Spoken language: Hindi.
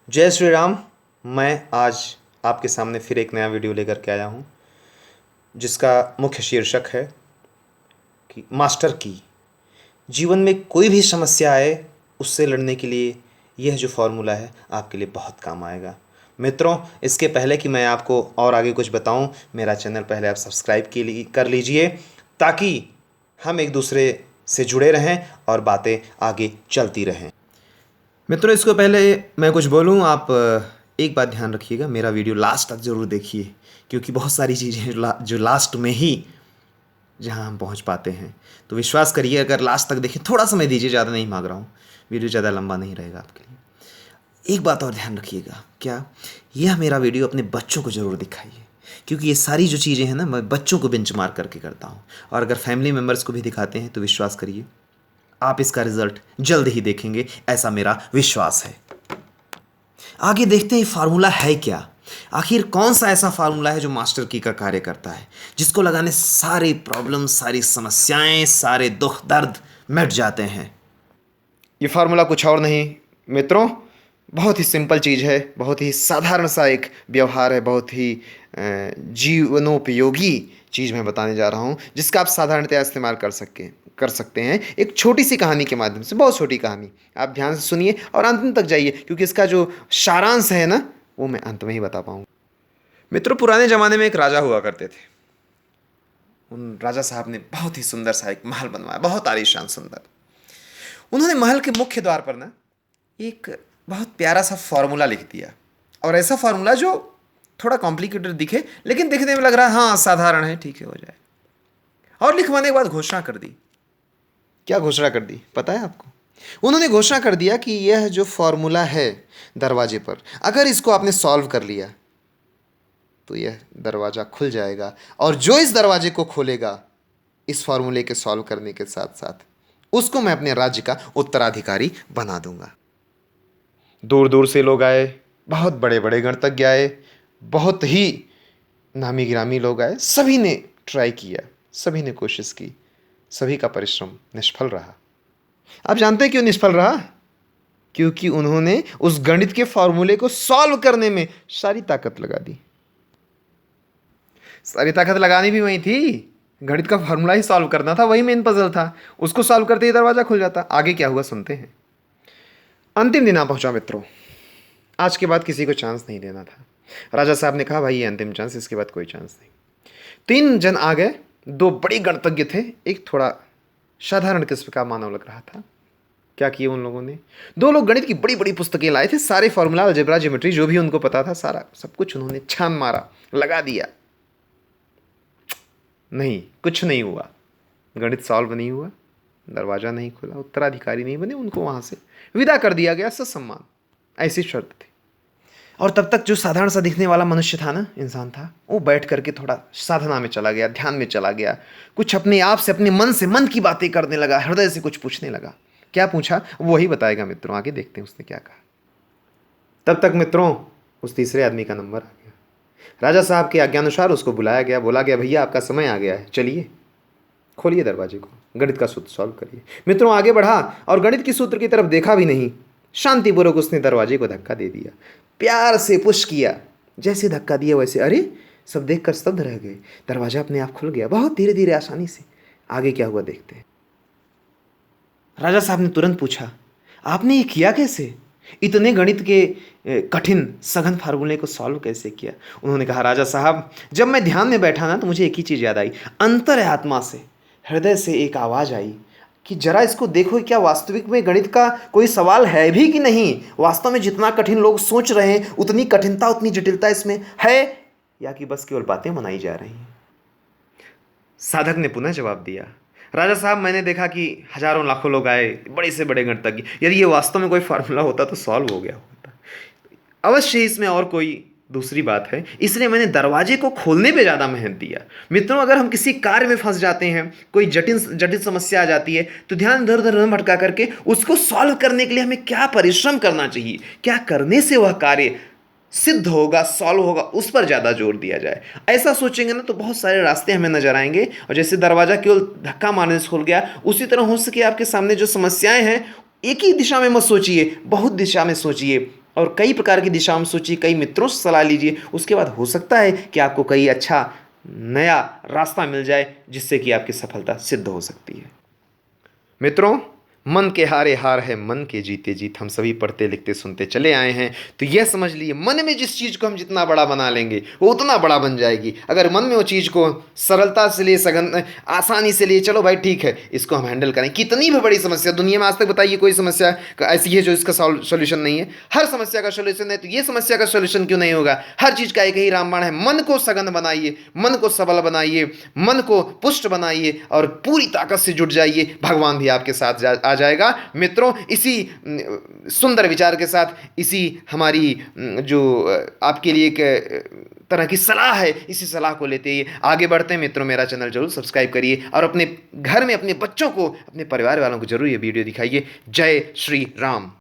जय श्री राम। मैं आज आपके सामने फिर एक नया वीडियो लेकर के आया हूँ, जिसका मुख्य शीर्षक है कि मास्टर की। जीवन में कोई भी समस्या आए, उससे लड़ने के लिए यह जो फॉर्मूला है आपके लिए बहुत काम आएगा। मित्रों, इसके पहले कि मैं आपको और आगे कुछ बताऊं, मेरा चैनल पहले आप सब्सक्राइब के लिए कर लीजिए, ताकि हम एक दूसरे से जुड़े रहें और बातें आगे चलती रहें। मित्रों, इसको पहले मैं कुछ बोलूं, आप एक बात ध्यान रखिएगा, मेरा वीडियो लास्ट तक ज़रूर देखिए, क्योंकि बहुत सारी चीज़ें जो लास्ट में ही जहां हम पहुंच पाते हैं। तो विश्वास करिए, अगर लास्ट तक देखें, थोड़ा समय दीजिए, ज़्यादा नहीं मांग रहा हूँ, वीडियो ज़्यादा लंबा नहीं रहेगा आपके लिए। एक बात और ध्यान रखिएगा, क्या यह मेरा वीडियो अपने बच्चों को ज़रूर दिखाइए, क्योंकि ये सारी जो चीज़ें हैं ना, मैं बच्चों को बेंचमार्क करके करता हूँ। और अगर फैमिली मेम्बर्स को भी दिखाते हैं तो विश्वास करिए, आप इसका रिजल्ट जल्द ही देखेंगे, ऐसा मेरा विश्वास है। आगे देखते हैं फार्मूला है क्या। आखिर कौन सा ऐसा फार्मूला है जो मास्टर की का कार्य करता है, जिसको लगाने सारी प्रॉब्लम, सारी समस्याएं, सारे दुख दर्द मिट जाते हैं। ये फार्मूला कुछ और नहीं मित्रों, बहुत ही सिंपल चीज़ है, बहुत ही साधारण सा एक व्यवहार है, बहुत ही जीवनोपयोगी चीज़ मैं बताने जा रहा हूँ, जिसका आप साधारणतया इस्तेमाल कर सकते हैं एक छोटी सी कहानी के माध्यम से। बहुत छोटी कहानी, आप ध्यान से सुनिए और अंत तक जाइए, क्योंकि इसका जो सारांश है ना, वो मैं अंत में ही बता पाऊंगा। मित्रों, पुराने ज़माने में एक राजा हुआ करते थे। उन राजा साहब ने बहुत ही सुंदर सा एक महल बनवाया, बहुत आलीशान सुंदर। उन्होंने महल के मुख्य द्वार पर ना एक बहुत प्यारा सा फॉर्मूला लिख दिया, और ऐसा फॉर्मूला जो थोड़ा कॉम्प्लिकेटेड दिखे, लेकिन दिखने में लग रहा है हाँ साधारण है, ठीक है हो जाए। और लिखवाने के बाद घोषणा कर दी। क्या घोषणा कर दी पता है आपको? उन्होंने घोषणा कर दिया कि यह जो फॉर्मूला है दरवाजे पर, अगर इसको आपने सॉल्व कर लिया तो यह दरवाज़ा खुल जाएगा, और जो इस दरवाजे को खोलेगा इस फॉर्मूले के सॉल्व करने के साथ साथ, उसको मैं अपने राज्य का उत्तराधिकारी बना दूंगा। दूर दूर से लोग आए, बहुत बड़े बड़े गणतज्ञ आए, बहुत ही नामी गिरामी लोग आए, सभी ने ट्राई किया, सभी ने कोशिश की, सभी का परिश्रम निष्फल रहा। आप जानते हैं क्यों निष्फल रहा? क्योंकि उन्होंने उस गणित के फॉर्मूले को सॉल्व करने में सारी ताकत लगा दी। सारी ताकत लगानी भी वही थी, गणित का फॉर्मूला ही सॉल्व करना था, वही मेन पजल था। उसको सॉल्व करते ही दरवाजा खुल जाता। आगे क्या हुआ सुनते हैं। अंतिम दिन आ पहुंचा मित्रों। आज के बाद किसी को चांस नहीं देना था। राजा साहब ने कहा भाई ये अंतिम चांस, इसके बाद कोई चांस नहीं। 3 जन आ गए, 2 बड़े गणतज्ञ थे, एक थोड़ा साधारण किस्म का मानव लग रहा था। क्या किए उन लोगों ने? 2 लोग गणित की बड़ी बड़ी पुस्तकें लाए थे, सारे फॉर्मूला, अलजेब्रा, ज्योमेट्री जो भी उनको पता था, सारा सब कुछ उन्होंने छान मारा, लगा दिया। नहीं, कुछ नहीं हुआ, गणित सॉल्व नहीं हुआ, दरवाज़ा नहीं खुला, उत्तराधिकारी नहीं बने, उनको वहाँ से विदा कर दिया गया ससम्मान। ऐसी शर्त थी। और तब तक जो साधारण सा दिखने वाला मनुष्य था ना, इंसान था, वो बैठ करके थोड़ा साधना में चला गया, ध्यान में चला गया, कुछ अपने आप से, अपने मन से मन की बातें करने लगा, हृदय से कुछ पूछने लगा। क्या पूछा वही बताएगा मित्रों, आगे देखते हैं उसने क्या कहा। तब तक मित्रों उस तीसरे आदमी का नंबर आ गया। राजा साहब के आज्ञानुसार उसको बुलाया गया, बोला गया भैया आपका समय आ गया है, चलिए खोलिए दरवाजे को, गणित का सूत्र सॉल्व करिए। मित्रों आगे बढ़ा और गणित की सूत्र की तरफ देखा भी नहीं, शांतिपूर्वक उसने दरवाजे को धक्का दे दिया, प्यार से पुश किया। जैसे धक्का दिया वैसे अरे, सब देखकर स्तब्ध रह गए। दरवाजा अपने आप खुल गया, बहुत धीरे धीरे, आसानी से। आगे क्या हुआ देखते हैं। राजा साहब ने तुरंत पूछा आपने ये किया कैसे? इतने गणित के कठिन सघन फार्मूले को सॉल्व कैसे किया? उन्होंने कहा राजा साहब, जब मैं ध्यान में बैठा ना, तो मुझे एक ही चीज़ याद आई। अंतर आत्मा से, हृदय से एक आवाज़ आई कि जरा इसको देखो, क्या वास्तविक में गणित का कोई सवाल है भी कि नहीं? वास्तव में जितना कठिन लोग सोच रहे हैं, उतनी कठिनता, उतनी जटिलता इसमें है, या कि बस केवल बातें मनाई जा रही हैं? साधक ने पुनः जवाब दिया, राजा साहब मैंने देखा कि हजारों लाखों लोग आए, बड़े से बड़े गणितज्ञ, यदि ये वास्तव में कोई फार्मूला होता तो सॉल्व हो गया होता। अवश्य इसमें और कोई दूसरी बात है, इसलिए मैंने दरवाजे को खोलने पे ज़्यादा मेहनत दिया। मित्रों, अगर हम किसी कार्य में फंस जाते हैं, कोई जटिल जटिल समस्या आ जाती है, तो ध्यान इधर उधर न भटका करके उसको सॉल्व करने के लिए हमें क्या परिश्रम करना चाहिए, क्या करने से वह कार्य सिद्ध होगा, सॉल्व होगा, उस पर ज़्यादा जोर दिया जाए। ऐसा सोचेंगे ना तो बहुत सारे रास्ते हमें नजर आएंगे, और जैसे दरवाजा केवल धक्का मारने से खुल गया, उसी तरह हो सके आपके सामने जो समस्याएं हैं, एक ही दिशा में मत सोचिए, बहुत दिशा में सोचिए, और कई प्रकार की दिशाओं में सोचिए, कई मित्रों से सलाह लीजिए, उसके बाद हो सकता है कि आपको कई अच्छा नया रास्ता मिल जाए जिससे कि आपकी सफलता सिद्ध हो सकती है। मित्रों, मन के हारे हार है, मन के जीते जीत, हम सभी पढ़ते लिखते सुनते चले आए हैं। तो यह समझ लिए, मन में जिस चीज़ को हम जितना बड़ा बना लेंगे वो उतना बड़ा बन जाएगी। अगर मन में वो चीज़ को सरलता से लिए, सघन आसानी से लिए, चलो भाई ठीक है इसको हम हैंडल करें, कितनी भी बड़ी समस्या दुनिया में आज तक बताइए कोई समस्या ऐसी है जो इसका सोल्यूशन नहीं है। हर समस्या का सोल्यूशन है, तो ये समस्या का सोल्यूशन क्यों नहीं होगा। हर चीज़ का एक ही रामबाण है, मन को सघन बनाइए, मन को सबल बनाइए, मन को पुष्ट बनाइए और पूरी ताकत से जुट जाइए, भगवान भी आपके साथ आ जाएगा। मित्रों, इसी सुंदर विचार के साथ, इसी हमारी जो आपके लिए एक तरह की सलाह है, इसी सलाह को लेते ही आगे बढ़ते हैं। मित्रों, मेरा चैनल जरूर सब्सक्राइब करिए और अपने घर में अपने बच्चों को, अपने परिवार वालों को जरूर ये वीडियो दिखाइए। जय श्री राम।